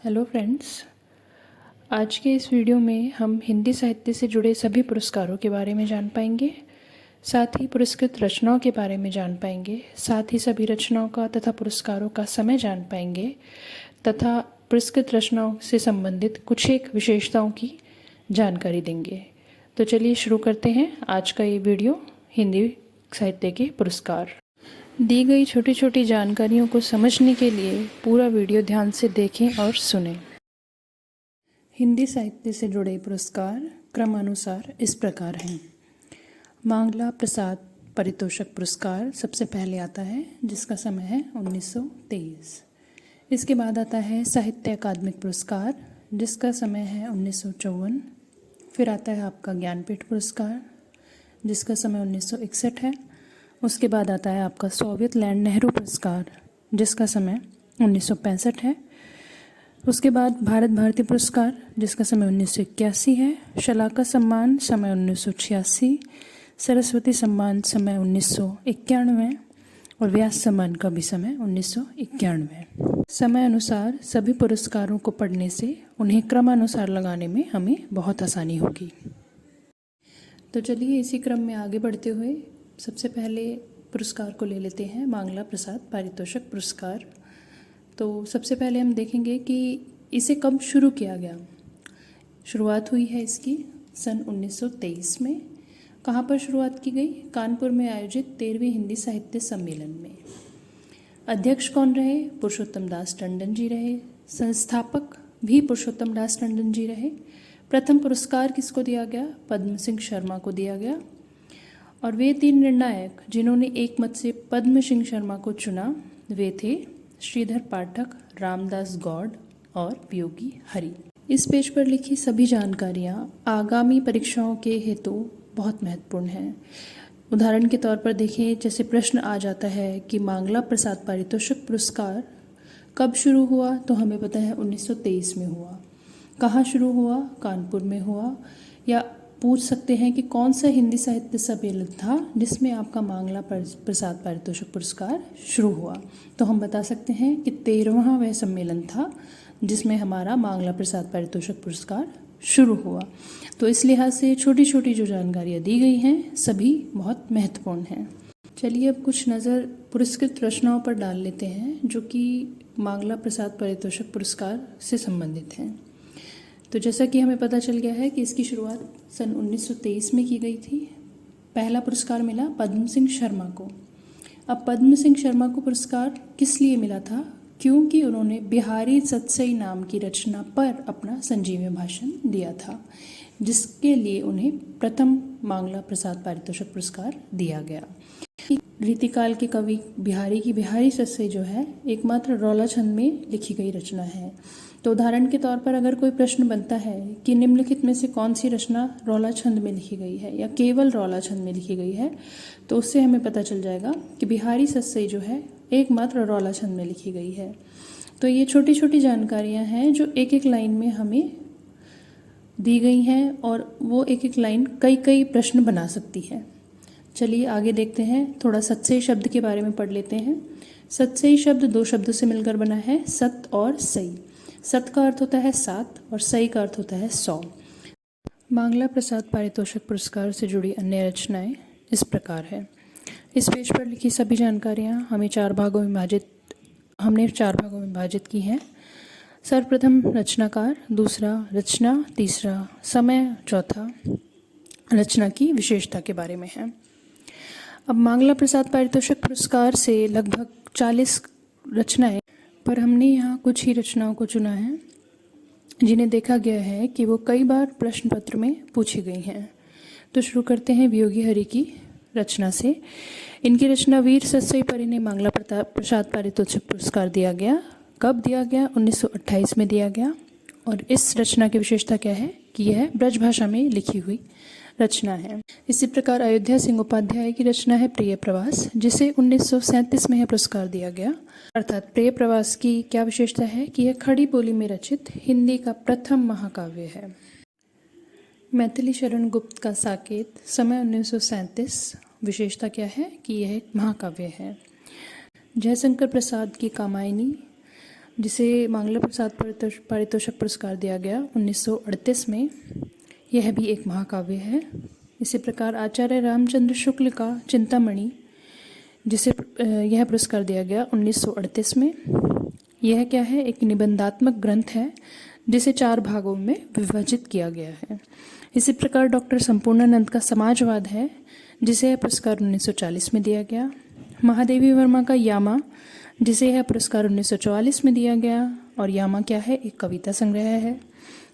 Hello friends. आज के इस वीडियो में हम हिंदी साहित्य से जुड़े सभी पुरस्कारों के बारे में जान पाएंगे, साथ ही पुरस्कृत रचनाओं के बारे में जान पाएंगे, साथ ही सभी रचनाओं का तथा पुरस्कारों का समय जान पाएंगे तथा पुरस्कृत रचनाओं से संबंधित कुछ एक विशेषताओं की जानकारी देंगे। तो चलिए शुरू करते हैं आज का ये वीडियो। हिंदी साहित्य के पुरस्कार। दी गई छोटी छोटी जानकारियों को समझने के लिए पूरा वीडियो ध्यान से देखें और सुनें। हिंदी साहित्य से जुड़े पुरस्कार क्रमानुसार इस प्रकार हैं। मांगला प्रसाद पारितोषिक पुरस्कार सबसे पहले आता है, जिसका समय है 1923। इसके बाद आता है साहित्य अकादमिक पुरस्कार, जिसका समय है 1954। फिर आता है आपका ज्ञानपीठ पुरस्कार, जिसका समय 1961 है। उसके बाद आता है आपका सोवियत लैंड नेहरू पुरस्कार, जिसका समय 1965 है। उसके बाद भारत भारती पुरस्कार, जिसका समय 1981 है। शलाका सम्मान समय 1986, सरस्वती सम्मान समय 1991 और व्यास सम्मान का भी समय 1991। समय अनुसार सभी पुरस्कारों को पढ़ने से उन्हें क्रमानुसार लगाने में हमें बहुत आसानी होगी। तो चलिए इसी क्रम में आगे बढ़ते हुए सबसे पहले पुरस्कार को ले लेते हैं, मांगला प्रसाद पारितोषिक पुरस्कार। तो सबसे पहले हम देखेंगे कि इसे कब शुरू किया गया। शुरुआत हुई है इसकी सन 1923 में। कहाँ पर शुरुआत की गई? कानपुर में आयोजित 13वीं हिंदी साहित्य सम्मेलन में। अध्यक्ष कौन रहे? पुरुषोत्तम दास टंडन जी रहे। संस्थापक भी पुरुषोत्तम दास टंडन जी रहे। प्रथम पुरस्कार किसको दिया गया? पद्म सिंह शर्मा को दिया गया। और वे तीन निर्णायक जिन्होंने एक मत से पद्म सिंह शर्मा को चुना, वे थे श्रीधर पाठक, रामदास गौड़ और वियोगी हरि। इस पेज पर लिखी सभी जानकारियाँ आगामी परीक्षाओं के हेतु बहुत महत्वपूर्ण हैं। उदाहरण के तौर पर देखिए, जैसे प्रश्न आ जाता है कि मांगला प्रसाद पारितोषिक पुरस्कार कब शुरू हुआ, तो हमें पता है 1923 में हुआ। कहाँ शुरू हुआ? कानपुर में हुआ। या पूछ सकते हैं कि कौन सा हिंदी साहित्य सम्मेलन था जिसमें आपका मांगला प्रसाद पारितोषिक पुरस्कार शुरू हुआ, तो हम बता सकते हैं कि 13वां वह सम्मेलन था जिसमें हमारा मांगला प्रसाद पारितोषिक पुरस्कार शुरू हुआ। तो इस लिहाज से छोटी छोटी जो जानकारियाँ दी गई हैं सभी बहुत महत्वपूर्ण हैं। चलिए अब कुछ नज़र पुरस्कृत रचनाओं पर डाल लेते हैं जो कि मांगला प्रसाद पारितोषिक पुरस्कार से संबंधित हैं। तो जैसा कि हमें पता चल गया है कि इसकी शुरुआत सन 1923 में की गई थी। पहला पुरस्कार मिला पद्म सिंह शर्मा को। अब पद्म सिंह शर्मा को पुरस्कार किस लिए मिला था? क्योंकि उन्होंने बिहारी सतसई नाम की रचना पर अपना संजीवनी भाषण दिया था, जिसके लिए उन्हें प्रथम मांगला प्रसाद पारितोषिक पुरस्कार दिया गया। रीतिकाल के कवि बिहारी की बिहारी सतसई जो है एकमात्र रौला छंद में लिखी गई रचना है। तो उदाहरण के तौर पर अगर कोई प्रश्न बनता है कि निम्नलिखित में से कौन सी रचना रौला छंद में लिखी गई है या केवल रौला छंद में लिखी गई है, तो उससे हमें पता चल जाएगा कि बिहारी सतसई जो है एकमात्र रौला छंद में लिखी गई है। तो ये छोटी छोटी जानकारियाँ हैं जो एक एक लाइन में हमें दी गई हैं और वो एक एक लाइन कई कई प्रश्न बना सकती है। चलिए आगे देखते हैं, थोड़ा सतसई शब्द के बारे में पढ़ लेते हैं। सतसई शब्द दो शब्दों से मिलकर बना है, सत और सई। सत का अर्थ होता है 7 और सई का अर्थ होता है 100। मांगला प्रसाद पारितोषिक पुरस्कार से जुड़ी अन्य रचनाएं इस प्रकार है। इस पेज पर लिखी सभी जानकारियां हमने चार भागों में विभाजित की हैं। सर्वप्रथम रचनाकार, दूसरा रचना, तीसरा समय, चौथा रचना की विशेषता के बारे में है। अब मांगला प्रसाद पारितोषिक पुरस्कार से लगभग 40 रचनाएं, पर हमने यहाँ कुछ ही रचनाओं को चुना है जिन्हें देखा गया है कि वो कई बार प्रश्न पत्र में पूछी गई हैं। तो शुरू करते हैं वियोगी हरि की रचना से। इनकी रचना वीर सतसई पर इन्हें मांगला प्रसाद पारितोषिक पुरस्कार दिया गया। कब दिया गया? 1928 में दिया गया। और इस रचना की विशेषता क्या है कि यह ब्रज भाषा में लिखी हुई रचना है। इसी प्रकार अयोध्या सिंह उपाध्याय की रचना है प्रिय प्रवास, जिसे 1937 में यह पुरस्कार दिया गया। अर्थात प्रिय प्रवास की क्या विशेषता है कि यह खड़ी बोली में रचित हिंदी का प्रथम महाकाव्य है। मैथिली शरण गुप्त का साकेत, समय 1937, विशेषता क्या है कि यह एक महाकाव्य है। जयशंकर प्रसाद की कामायनी, जिसे मांगला प्रसाद पारितोषिक पुरस्कार दिया गया 1938 में। यह भी एक महाकाव्य है। इसी प्रकार आचार्य रामचंद्र शुक्ल का चिंतामणि, जिसे यह पुरस्कार दिया गया 1938 में। यह क्या है? एक निबंधात्मक ग्रंथ है जिसे 4 भागों में विभाजित किया गया है। इसी प्रकार डॉक्टर संपूर्णानंद का समाजवाद है, जिसे यह पुरस्कार 1940 में दिया गया। महादेवी वर्मा का यामा, जिसे यह पुरस्कार 1944 में दिया गया। और यामा क्या है? एक कविता संग्रह है।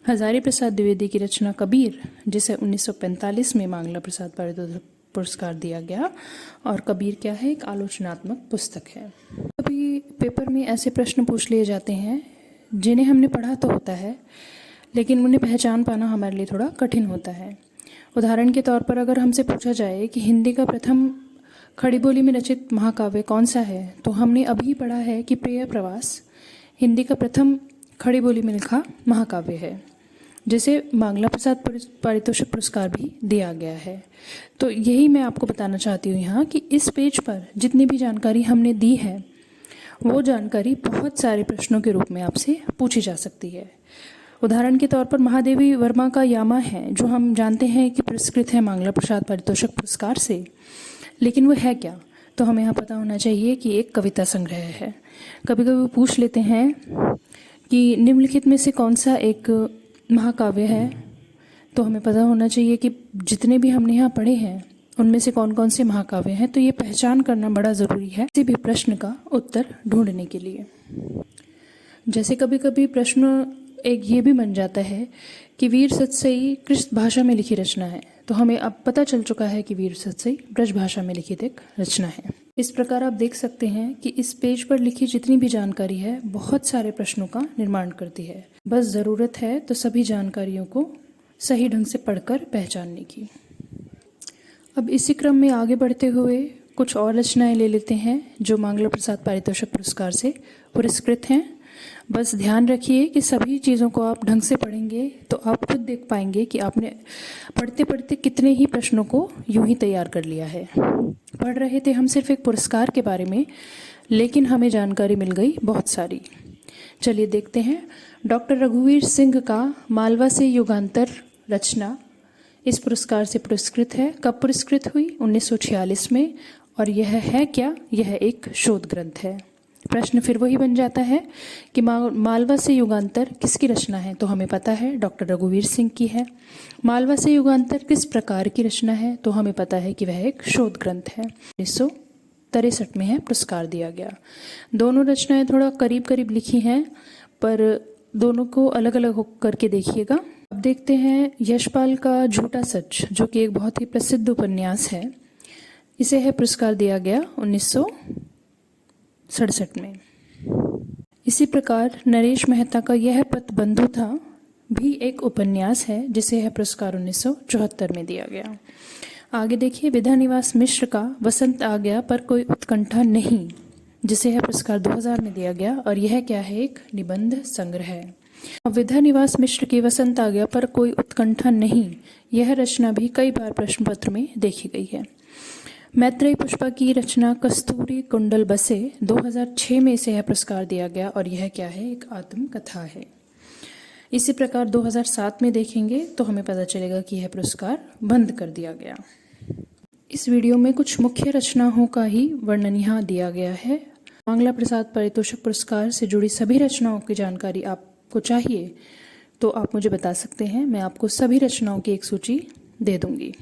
हजारी प्रसाद द्विवेदी की रचना कबीर, जिसे 1945 में मांगला प्रसाद पारितोषिक पुरस्कार दिया गया। और कबीर क्या है? एक आलोचनात्मक पुस्तक है। कभी पेपर में ऐसे प्रश्न पूछ लिए जाते हैं जिन्हें हमने पढ़ा तो होता है, लेकिन उन्हें पहचान पाना हमारे लिए थोड़ा कठिन होता है। उदाहरण के तौर पर अगर हमसे पूछा जाए कि हिंदी का प्रथम खड़ी बोली में रचित महाकाव्य कौन सा है, तो हमने अभी पढ़ा है कि प्रिय प्रवास हिंदी का प्रथम खड़ी बोली में लिखा महाकाव्य है, जिसे मांगला प्रसाद पारितोषिक पुरस्कार भी दिया गया है। तो यही मैं आपको बताना चाहती हूँ यहाँ कि इस पेज पर जितनी भी जानकारी हमने दी है, वो जानकारी बहुत सारे प्रश्नों के रूप में आपसे पूछी जा सकती है। उदाहरण के तौर पर महादेवी वर्मा का यामा है, जो हम जानते हैं कि पुरस्कृत है मांगला प्रसाद पारितोषिक पुरस्कार से, लेकिन वो है क्या? तो हमें यहाँ पता होना चाहिए कि एक कविता संग्रह है। कभी कभी वो पूछ लेते हैं कि निम्नलिखित में से कौन सा एक महाकाव्य है, तो हमें पता होना चाहिए कि जितने भी हमने यहाँ पढ़े हैं उनमें से कौन कौन से महाकाव्य हैं। तो ये पहचान करना बड़ा ज़रूरी है किसी भी प्रश्न का उत्तर ढूंढने के लिए। जैसे कभी कभी प्रश्न एक ये भी बन जाता है कि वीर सतसई किस भाषा में लिखी रचना है, तो हमें अब पता चल चुका है कि वीर सतसई ब्रज भाषा में लिखित एक रचना है। इस प्रकार आप देख सकते हैं कि इस पेज पर लिखी जितनी भी जानकारी है बहुत सारे प्रश्नों का निर्माण करती है। बस ज़रूरत है तो सभी जानकारियों को सही ढंग से पढ़कर पहचानने की। अब इसी क्रम में आगे बढ़ते हुए कुछ और रचनाएं ले लेते हैं जो मांगला प्रसाद पारितोषिक पुरस्कार से पुरस्कृत हैं। बस ध्यान रखिए कि सभी चीज़ों को आप ढंग से पढ़ेंगे तो आप खुद देख पाएंगे कि आपने पढ़ते पढ़ते कितने ही प्रश्नों को यूं ही तैयार कर लिया है। पढ़ रहे थे हम सिर्फ एक पुरस्कार के बारे में, लेकिन हमें जानकारी मिल गई बहुत सारी। चलिए देखते हैं। डॉक्टर रघुवीर सिंह का मालवा से युगांतर रचना इस पुरस्कार से पुरस्कृत है। कब पुरस्कृत हुई? 1946 में। और यह है क्या? यह एक शोध ग्रंथ है। प्रश्न फिर वही बन जाता है कि मालवा से युगांतर किसकी रचना है, तो हमें पता है डॉक्टर रघुवीर सिंह की है। मालवा से युगांतर किस प्रकार की रचना है, तो हमें पता है कि वह एक शोध ग्रंथ है। 1963 में है पुरस्कार दिया गया। दोनों रचनाएं थोड़ा करीब करीब लिखी हैं, पर दोनों को अलग अलग करके देखिएगा। अब देखते हैं यशपाल का झूठा सच, जो कि एक बहुत ही प्रसिद्ध उपन्यास है। इसे है पुरस्कार दिया गया 1967 में। इसी प्रकार नरेश मेहता का यह पथ बंधु था भी एक उपन्यास है, जिसे है पुरस्कार 1974 में दिया गया। आगे देखिए विद्या निवास मिश्र का वसंत आ गया पर कोई उत्कंठा नहीं, जिसे है पुरस्कार 2000 में दिया गया। और यह क्या है? एक निबंध संग्रह है। विद्या निवास मिश्र की वसंत आ गया पर कोई उत्कंठा नहीं, यह रचना भी कई बार प्रश्न पत्र में देखी गई है। मैत्रेयी पुष्पा की रचना कस्तूरी कुंडल बसे 2006 में इसे यह पुरस्कार दिया गया। और यह क्या है? एक आत्मकथा है। इसी प्रकार 2007 में देखेंगे तो हमें पता चलेगा कि यह पुरस्कार बंद कर दिया गया। इस वीडियो में कुछ मुख्य रचनाओं का ही वर्णन यहाँ दिया गया है। मांगला प्रसाद पारितोषिक पुरस्कार से जुड़ी सभी रचनाओं की जानकारी आपको चाहिए तो आप मुझे बता सकते हैं, मैं आपको सभी रचनाओं की एक सूची दे दूंगी।